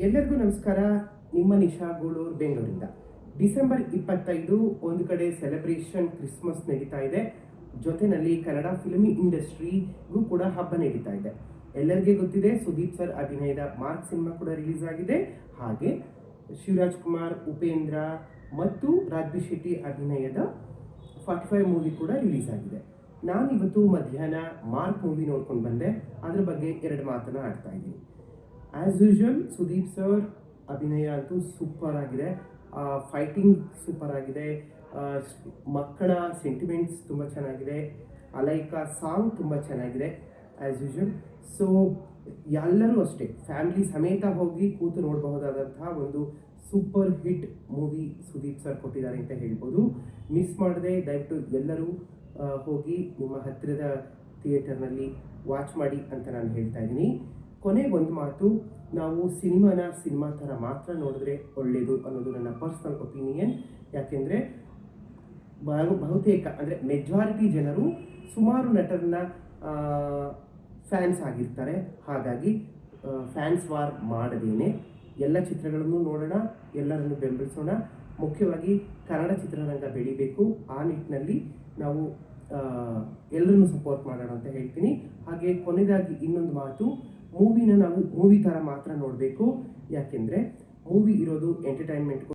ಎಲ್ಲರಿಗೂ ನಮಸ್ಕಾರ. ನಿಮ್ಮ ನಿಶಾ ಗೂಳೂರು ಬೆಂಗಳೂರಿಂದ. ಡಿಸೆಂಬರ್ 25 ಒಂದು ಕಡೆ ಸೆಲೆಬ್ರೇಷನ್ ಕ್ರಿಸ್ಮಸ್ ನಡೀತಾ ಇದೆ, ಜೊತೆಯಲ್ಲಿ ಕನ್ನಡ ಫಿಲ್ಮ್ ಇಂಡಸ್ಟ್ರಿಗೂ ಕೂಡ ಹಬ್ಬ ನಡೀತಾ ಇದೆ. ಎಲ್ಲರಿಗೆ ಗೊತ್ತಿದೆ, ಸುದೀಪ್ ಸರ್ ಅಭಿನಯದ ಮಾರ್ಕ್ ಸಿನಿಮಾ ಕೂಡ ರಿಲೀಸ್ ಆಗಿದೆ. ಹಾಗೆ ಶಿವರಾಜ್ ಕುಮಾರ್, ಉಪೇಂದ್ರ ಮತ್ತು ರಾಜ್ಬಿ ಶೆಟ್ಟಿ ಅಭಿನಯದ 45 ಮೂವಿ ಕೂಡ ರಿಲೀಸ್ ಆಗಿದೆ. ನಾನು ಇವತ್ತು ಮಧ್ಯಾಹ್ನ ಮಾರ್ಕ್ ಮೂವಿ ನೋಡ್ಕೊಂಡು ಬಂದೆ. ಅದ್ರ ಬಗ್ಗೆ 2 ಮಾತನ್ನ ಆಡ್ತಾ ಇದ್ದೀನಿ. ಆ್ಯಸ್ ಯೂಶುವಲ್ ಸುದೀಪ್ ಸರ್ ಅಭಿನಯ ಅಂತೂ ಸೂಪರ್ ಆಗಿದೆ, ಫೈಟಿಂಗ್ ಸೂಪರ್ ಆಗಿದೆ, ಮಕ್ಕಳ ಸೆಂಟಿಮೆಂಟ್ಸ್ ತುಂಬ ಚೆನ್ನಾಗಿದೆ, ಅಲೈಕಾ ಸಾಂಗ್ ತುಂಬ ಚೆನ್ನಾಗಿದೆ ಆ್ಯಸ್ ಯೂಶುವಲ್. ಸೊ ಎಲ್ಲರೂ ಅಷ್ಟೇ ಫ್ಯಾಮಿಲಿ ಸಮೇತ ಹೋಗಿ ಕೂತು ನೋಡಬಹುದಾದಂತಹ ಒಂದು super hit movie Sudeep sir ಕೊಟ್ಟಿದ್ದಾರೆ ಅಂತ ಹೇಳ್ಬೋದು. ಮಿಸ್ ಮಾಡದೆ ದಯವಿಟ್ಟು ಎಲ್ಲರೂ ಹೋಗಿ ನಿಮ್ಮ ಹತ್ತಿರದ ಥಿಯೇಟರ್ನಲ್ಲಿ ವಾಚ್ ಮಾಡಿ ಅಂತ ನಾನು ಹೇಳ್ತಾ ಇದ್ದೀನಿ. ಕೊನೆಗೆ ಒಂದು ಮಾತು, ನಾವು ಸಿನಿಮಾ ಥರ ಮಾತ್ರ ನೋಡಿದ್ರೆ ಒಳ್ಳೆಯದು ಅನ್ನೋದು ನನ್ನ ಪರ್ಸ್ನಲ್ ಒಪಿನಿಯನ್. ಯಾಕೆಂದರೆ ಬಹುತೇಕ ಅಂದರೆ ಮೆಜಾರಿಟಿ ಜನರು ಸುಮಾರು ನಟರನ್ನ ಫ್ಯಾನ್ಸ್ ಆಗಿರ್ತಾರೆ. ಹಾಗಾಗಿ ಫ್ಯಾನ್ಸ್ ವಾರ್ ಮಾಡದೇನೆ ಎಲ್ಲ ಚಿತ್ರಗಳನ್ನು ನೋಡೋಣ, ಎಲ್ಲರನ್ನು ಬೆಂಬಲಿಸೋಣ. ಮುಖ್ಯವಾಗಿ ಕನ್ನಡ ಚಿತ್ರರಂಗ ಬೆಳಿಬೇಕು, ಆ ನಿಟ್ಟಿನಲ್ಲಿ ನಾವು ಎಲ್ಲರನ್ನು ಸಪೋರ್ಟ್ ಮಾಡೋಣ ಅಂತ ಹೇಳ್ತೀನಿ. ಹಾಗೆ ಕೊನೆಯದಾಗಿ ಇನ್ನೊಂದು ಮಾತು, ಮೂವಿನ ನಾವು ಮೂವಿ ಥರ ಮಾತ್ರ ನೋಡಬೇಕು. ಯಾಕೆಂದರೆ ಮೂವಿ ಇರೋದು ಎಂಟರ್ಟೈನ್ಮೆಂಟ್